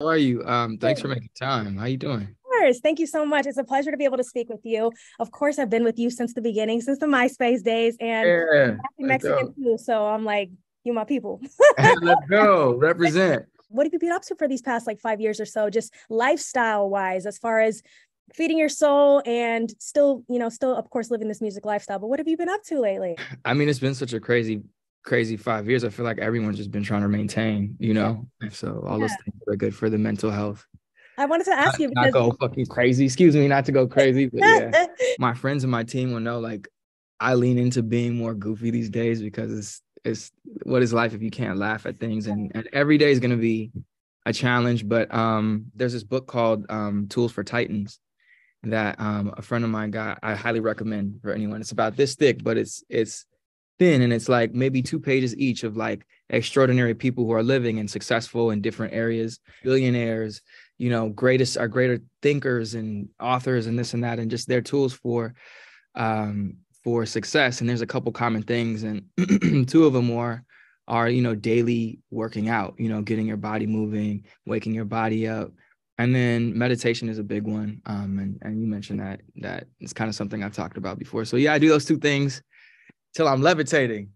How are you? Thanks for Of making time. How you doing? course. Thank you so much. It's a pleasure to be able to speak with you. Of course, I've been with you since the beginning, since the MySpace days, and Yeah, I'm let's Mexican go. too. So I'm like, you my people. Let's go. Represent. What have you been up to for these past like 5 years or so, just lifestyle wise, as far as feeding your soul and still, still, of course, living this music lifestyle. But what have you been up to lately? I mean, it's been such a crazy 5 years. I feel like everyone's just been trying to maintain, Yeah. And so all those Yeah. things are good for the mental health. I wanted to ask you Not because go fucking crazy. Excuse me, not to go crazy, but yeah. My friends and my team will know like I lean into being more goofy these days because it's what is life if you can't laugh at things, and every day is gonna be a challenge. But there's this book called Tools for Titans that a friend of mine got. I highly recommend for anyone. It's about this thick, but it's thin, and it's like maybe 2 pages each of like extraordinary people who are living and successful in different areas, billionaires, greatest are greater thinkers and authors and this and that, and just their tools for success. And there's a couple common things, and two of them are daily working out, getting your body moving, waking your body up. And then meditation is a big one. And you mentioned that it's kind of something I've talked about before. So yeah, I do those two things till I'm levitating.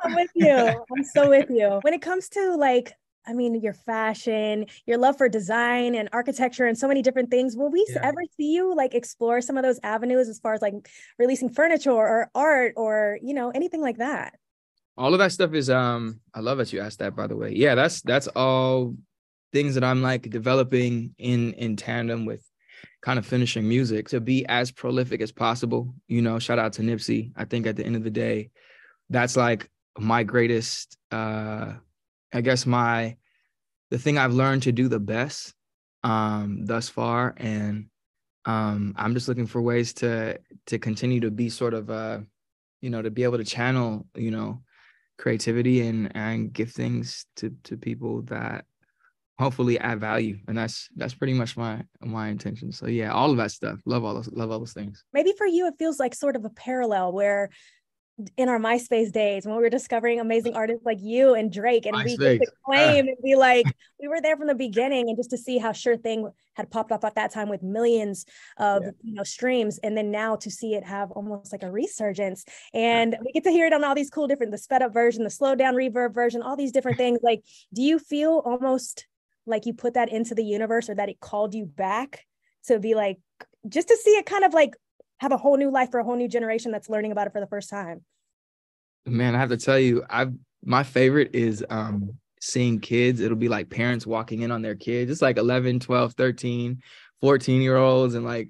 I'm with you. I'm so with you. When it comes to like, I mean, your fashion, your love for design and architecture and so many different things, will we Yeah. ever see you like explore some of those avenues as far as like releasing furniture or art or, anything like that? All of that stuff is I love that you asked that, by the way. Yeah, that's all things that I'm like developing in tandem with kind of finishing music to be as prolific as possible. Shout out to Nipsey. I think at the end of the day, that's like my greatest I guess my the thing I've learned to do the best thus far. And I'm just looking for ways to continue to be sort of to be able to channel, creativity and give things to people that hopefully add value. And that's pretty much my intention. So yeah, all of that stuff. Love all those things. Maybe for you, it feels like sort of a parallel where in our MySpace days when we were discovering amazing artists like you and Drake, and My we get to space. claim and be like, we were there from the beginning, and just to see how Sure Thing had popped up at that time with millions of Yeah. streams, and then now to see it have almost like a resurgence, and we get to hear it on all these cool different the sped up version, the slow down reverb version, all these different things. Like, do you feel almost like you put that into the universe, or that it called you back to be like, just to see it kind of like have a whole new life for a whole new generation that's learning about it for the first time? Man, I have to tell you, I've my favorite is seeing kids. It'll be like parents walking in on their kids. It's like 11, 12, 13, 14 year olds, and like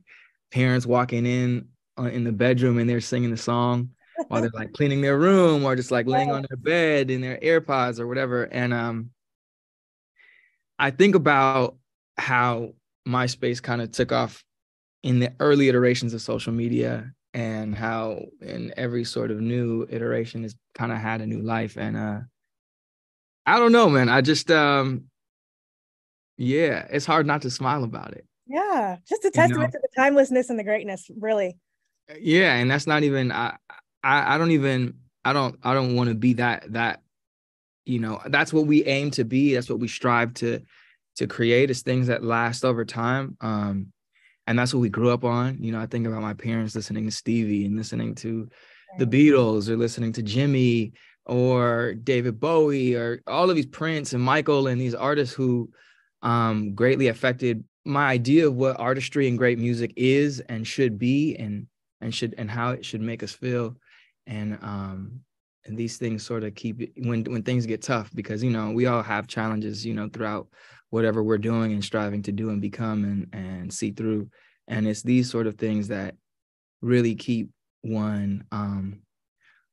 parents walking in the bedroom and they're singing the song while they're like cleaning their room or just like laying on their bed in their AirPods or whatever. And I think about how MySpace kind of took off in the early iterations of social media, and how in every sort of new iteration has kind of had a new life. And I don't know, man. I just yeah, it's hard not to smile about it, Yeah, just a you testament know? to the timelessness and the greatness, really. Yeah, and that's not even I don't even I don't want to be that, that's what we aim to be. That's what we strive to create, is things that last over time. And that's what we grew up on. I think about my parents listening to Stevie and listening to the Right. Beatles, or listening to Jimmy or David Bowie, or all of these Prince and Michael, and these artists who greatly affected my idea of what artistry and great music is and should be, and how it should make us feel. And these things sort of keep it when things get tough, because we all have challenges throughout whatever we're doing and striving to do and become and see through. And it's these sort of things that really keep one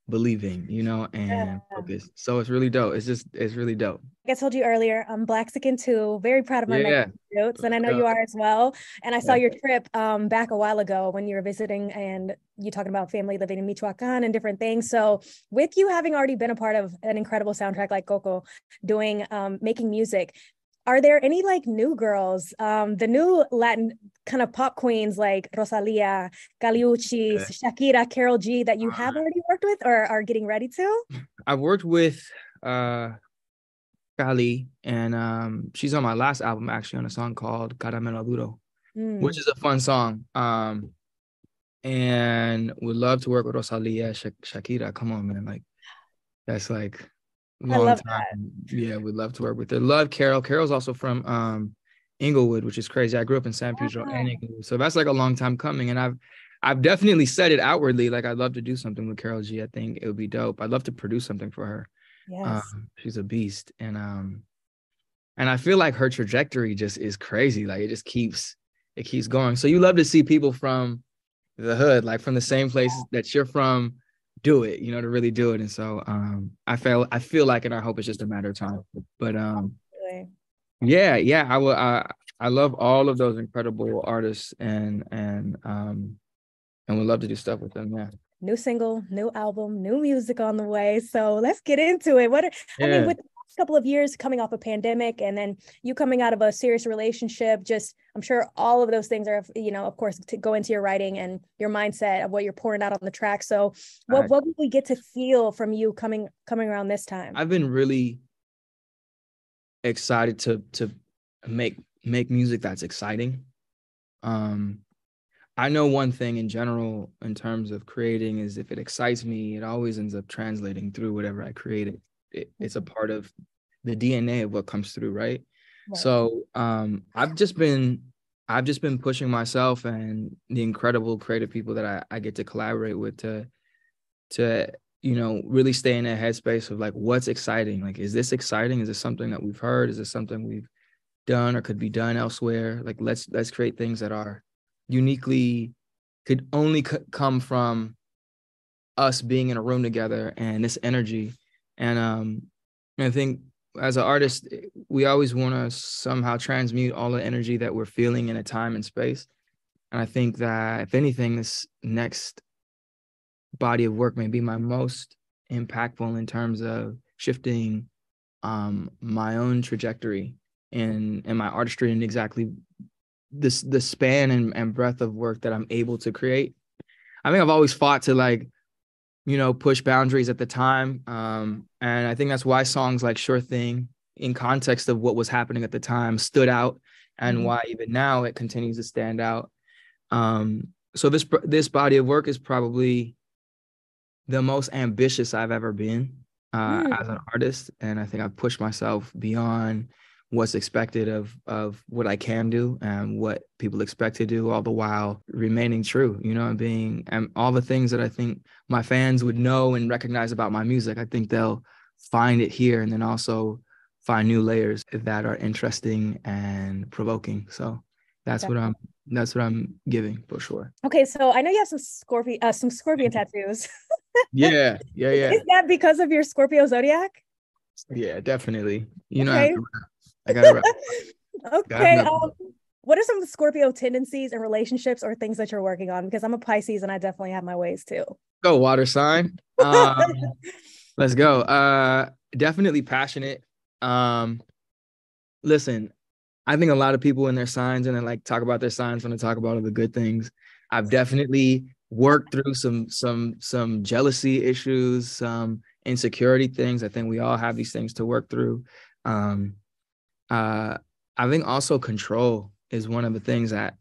believing, and Yeah. focused. So it's really dope. It's really dope. Like I told you earlier, I'm Blaxican too. Very proud of my Yeah. Mexican roots, and Let's I know go. you are as well. And I saw Yeah. your trip back a while ago when you were visiting, and you talking about family living in Michoacan and different things. So, with you having already been a part of an incredible soundtrack like Coco, doing making music, are there any like new girls, the new Latin kind of pop queens like Rosalia, Caliucci, Yeah. Shakira, Carol G that you have already worked with or are getting ready to? I've worked with uh Cali, and she's on my last album actually on a song called Caramelo Duro, which Mm, is a fun song. And would love to work with Rosalia, Shakira. Come on, man, like that's like I long love time. Yeah, we'd love to work with her. Love Carol. Carol's also from Inglewood, which is crazy. I grew up in San that. Pedro and Wow. Inglewood, so that's like a long time coming. And I've definitely said it outwardly, like I'd love to do something with Carol G. I think it would be dope. I'd love to produce something for her. Yes. She's a beast, and I feel like her trajectory just is crazy. Like it keeps going. So you love to see people from the hood, like from the same places that you're from, do it, you know, to really do it. And so I feel like, and I hope it's just a matter of time. But Really. yeah, yeah, I love all of those incredible artists and would love to do stuff with them. Yeah. New single, new album, new music on the way. So let's get into it. I mean, Yeah. with the last couple of years coming off a pandemic and then you coming out of a serious relationship, just I'm sure all of those things are, of course, to go into your writing and your mindset of what you're pouring out on the track. So what will we get to feel from you coming around this time? I've been really excited to make music that's exciting. Um, I know one thing in general in terms of creating is if it excites me, it always ends up translating through whatever I create. It's a part of the DNA of what comes through, right? Right. So I've just been pushing myself and the incredible creative people that I get to collaborate with to really stay in a headspace of like what's exciting. Like, is this exciting? Is this something that we've heard? Is this something we've done or could be done elsewhere? Like let's create things that are uniquely could only come from us being in a room together and this energy. And I think as an artist, we always want to somehow transmute all the energy that we're feeling in a time and space. And I think that if anything, this next body of work may be my most impactful in terms of shifting my own trajectory and my artistry and exactly the span and breadth of work that I'm able to create. I think I've always fought to like, push boundaries at the time. And I think that's why songs like Sure Thing, in context of what was happening at the time, stood out, and Mhm. why even now it continues to stand out. So this body of work is probably the most ambitious I've ever been as an Mm. artist, and I think I've pushed myself beyond what's expected of what I can do and what people expect to do, all the while remaining true, and being and all the things that I think my fans would know and recognize about my music. I think they'll find it here, and then also find new layers that are interesting and provoking. So that's what I'm that's what I'm giving for sure. Okay, so I know you have some scorpion tattoos. Yeah, yeah, yeah. Is that because of your Scorpio zodiac? Yeah, definitely. Okay. I gotta rap. Gotta Okay. rap. What are some of the Scorpio tendencies and relationships or things that you're working on? Because I'm a Pisces and I definitely have my ways too. Go water sign. Let's go. Definitely passionate. Um, Listen, I think a lot of people in their signs and then like talk about their signs when they talk about all the good things. I've definitely worked through some jealousy issues, some insecurity things. I think we all have these things to work through. Um, I think also control is one of the things that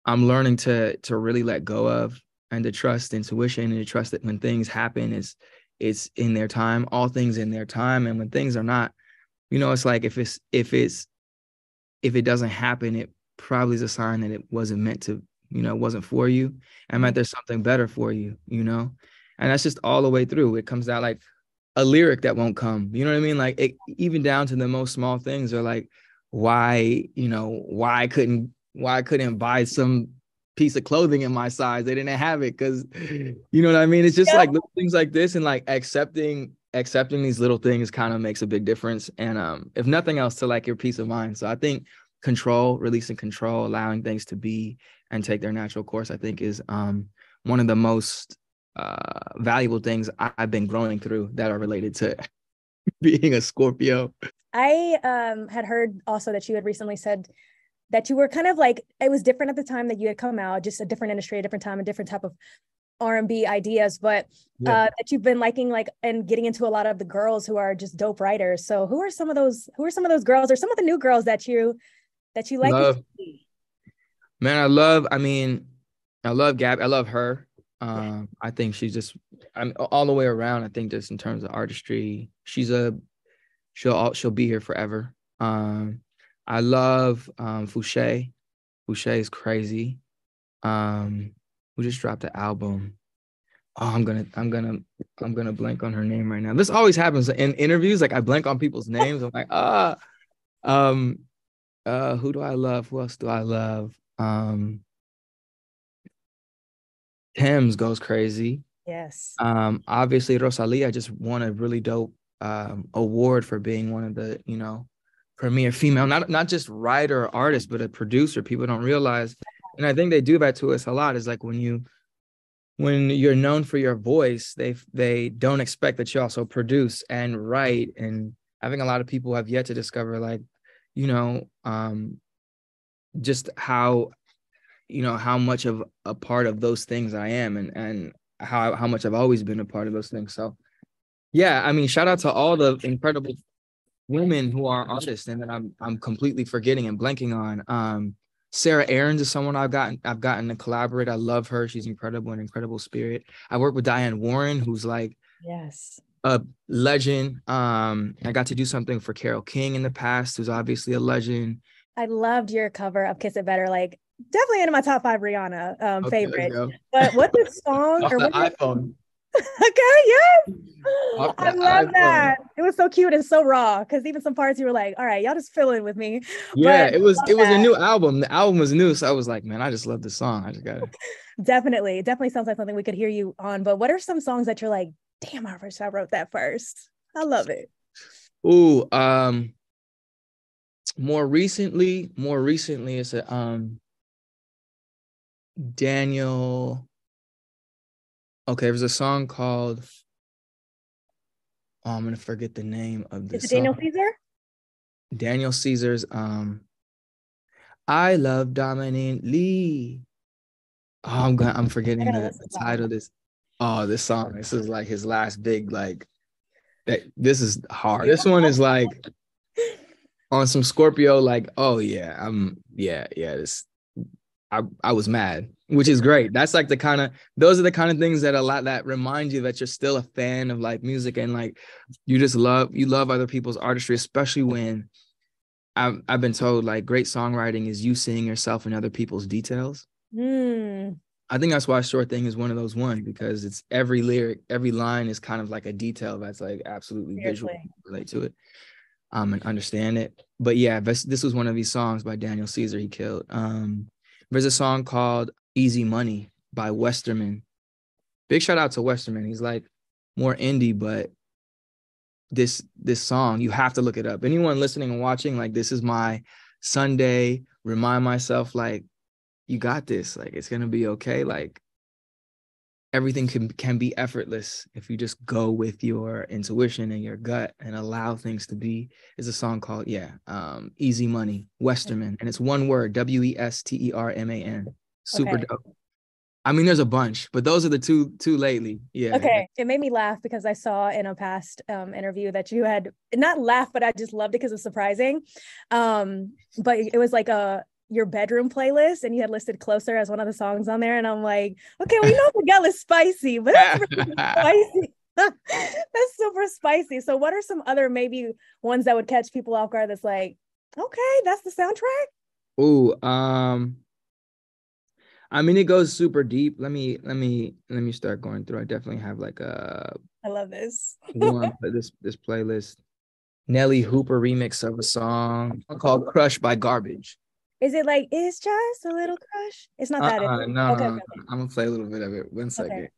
I'm learning to really let go of and to trust intuition and to trust that when things happen, it's in their time, all things in their time. And when things are not, it's like if it doesn't happen, it probably is a sign that it wasn't meant to, it wasn't for you. And meant Mhm. there's something better for you. And that's just all the way through. It comes down like a lyric that won't come. You know what I mean? Like even down to the most small things are like, why I couldn't buy some piece of clothing in my size? They didn't have it because you know what I mean? It's just Yep. like little things like this and like accepting these little things kind of makes a big difference. And if nothing else, to like your peace of mind. So I think releasing control, allowing things to be and take their natural course, I think is one of the most valuable things I've been growing through that are related to being a Scorpio. I had heard also that you had recently said that you were kind of like it was different at the time that you had come out, just a different industry, a different time, a different type of R&B ideas, but that you've been liking, like, and getting into a lot of the girls who are just dope writers. So who are some of those girls, or some of the new girls that you like to see? Man, I love Gab. I love her. I think she's just, I'm all the way around. I think just in terms of artistry, she'll be here forever. I love Fouché. Fouché is crazy. Who just dropped the album? Oh, I'm gonna blank on her name right now. This always happens in interviews. Like I blank on people's names. I'm like, who do I love? Who else do I love? Thames goes crazy. Yes. Obviously Rosalia just won a really dope award for being one of the, premier female, not just writer or artist, but a producer. People don't realize. And I think they do that to us a lot, is like when you're known for your voice, they don't expect that you also produce and write. And I think a lot of people have yet to discover, like, just how much of a part of those things I am, and how much I've always been a part of those things. So yeah, I mean, shout out to all the incredible women who are artists and that I'm completely forgetting and blanking on. Sarah Aarons is someone I've gotten to collaborate. I love her. She's incredible, an incredible spirit. I work with Diane Warren, who's like, yes, a legend. I got to do something for Carole King in the past, who's obviously a legend. I loved your cover of Kiss It Better. Like, definitely into my top 5 Rihanna Okay, favorite. But what's the song? Off the iPhone. Okay, yes. I love iPhone. that. It was so cute and so raw, because even some parts you were like, all right, y'all just fill in with me. Yeah, but it was a new album. The album was new, so I was like, man, I just love this song. I just got it. Definitely sounds like something we could hear you on. But what are some songs that you're like, damn, I wish I wrote that first? I love it. Ooh, more recently it's a Daniel. Okay, there's a song called, I'm gonna forget the name of this Is it song. Daniel Caesar? Daniel Caesar's I Love Dominique Lee. Oh, I'm forgetting the title of this. Oh, this song. This is like his last big, like, that. This is hard. This one is like on some Scorpio, like, oh yeah, this, I was mad, which is great. That's like those are the kind of things that remind you that you're still a fan of like music, and like you love other people's artistry, especially when I've been told like great songwriting is you seeing yourself in other people's details. I think that's why Sure Thing is one of those ones, because it's every lyric, every line is kind of like a detail that's like absolutely visual, relate to it, and understand it. But yeah, this was one of these songs by Daniel Caesar. He killed. There's a song called Easy Money by Westerman. Big shout out to Westerman. He's like more indie, but this song, you have to look it up. Anyone listening and watching, like, this is my Sunday, remind myself, like, you got this, like, it's gonna be okay. Like, everything can be effortless if you just go with your intuition and your gut and allow things to be. Is a song called Easy Money, Westerman, and it's one word, Westerman. Super dope. I mean, there's a bunch, but those are the two lately. Yeah. Okay. It made me laugh because I saw in a past interview that you had not laughed, but I just loved it because it's surprising. But it was like your bedroom playlist, and you had listed Closer as one of the songs on there. And I'm like, okay, well, Miguel is spicy, but that's really spicy. That's super spicy. So what are some other maybe ones that would catch people off guard that's like, okay, that's the soundtrack? Ooh, I mean, it goes super deep. Let me start going through. I definitely have like I love this. this playlist. Nelly Hooper remix of a song called Crush by Garbage. Is it like, it's just a little crush? It's not that. No, okay. I'm gonna play a little bit of it. 1 second. Okay.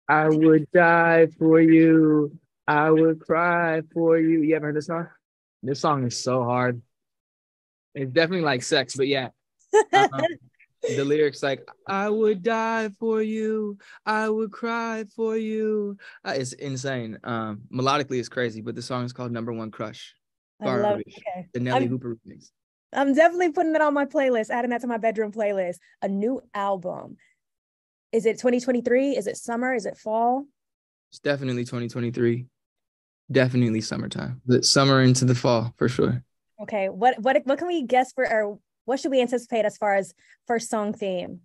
I would die for you. I would cry for you. You ever heard this song? This song is so hard. It's definitely like sex, but yeah. The lyrics like, I would die for you. I would cry for you. It's insane. Melodically, it's crazy, but the song is called Number One Crush. Garbage. The Nelly Hooper remix. I'm definitely putting it on my playlist, adding that to my bedroom playlist. A new album. Is it 2023? Is it summer? Is it fall? It's definitely 2023. Definitely summertime. The summer into the fall for sure. Okay. What can we guess for, or what should we anticipate as far as first song theme?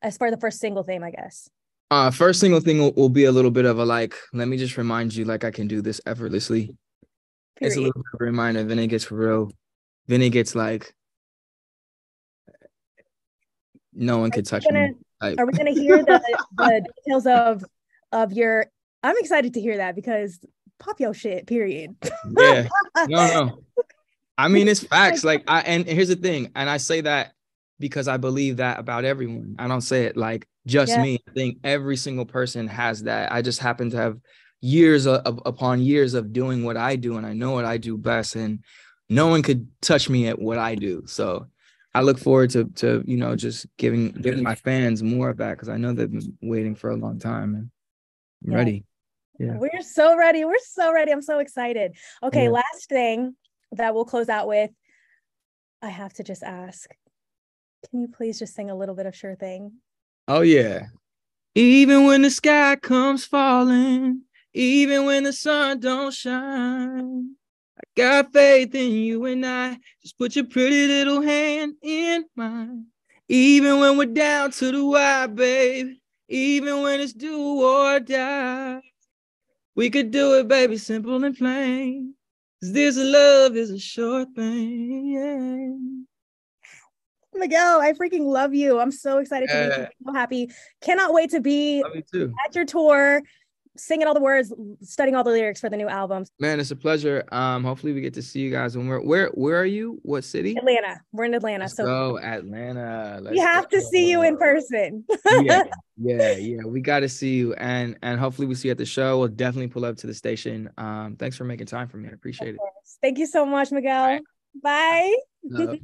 As far as the first single theme, I guess. First single thing will be a little bit of a like, let me just remind you like I can do this effortlessly. It's a Period. little bit of a reminder. Then it gets real. Then it gets like, no one could touch me. Like, Are we gonna hear the details of your? I'm excited to hear that because pop your shit. Period. yeah. No. I mean, it's facts. Like and here's the thing, and I say that because I believe that about everyone. I don't say it like just Yeah. me. I think every single person has that. I just happen to have years upon years of doing what I do, and I know what I do best, and no one could touch me at what I do. So I look forward to just giving my fans more of that because I know they've been waiting for a long time, and I'm Yeah. ready. Yeah. We're so ready. We're so ready. I'm so excited. Okay, Yeah. last thing that we'll close out with. I have to just ask, can you please just sing a little bit of Sure Thing? Oh yeah. Even when the sky comes falling, even when the sun don't shine, I got faith in you and I. Just put your pretty little hand in mine. Even when we're down to the wire, babe. Even when it's do or die. We could do it, baby, simple and plain. 'Cause this love is a sure thing. Yeah. Miguel, I freaking love you. I'm so excited to meet you. I'm so happy. Cannot wait to be Love you too. at your tour, singing all the words, studying all the lyrics for the new albums. Man, it's a pleasure. Hopefully we get to see you guys when where are you? What city? Atlanta. We're in Atlanta. Let's So go, Atlanta. we Let's have to see you in go. person. Yeah. We got to see you, and hopefully we see you at the show. We'll definitely pull up to the station. Thanks for making time for me. I appreciate it. Thank you so much, Miguel. Bye. Bye.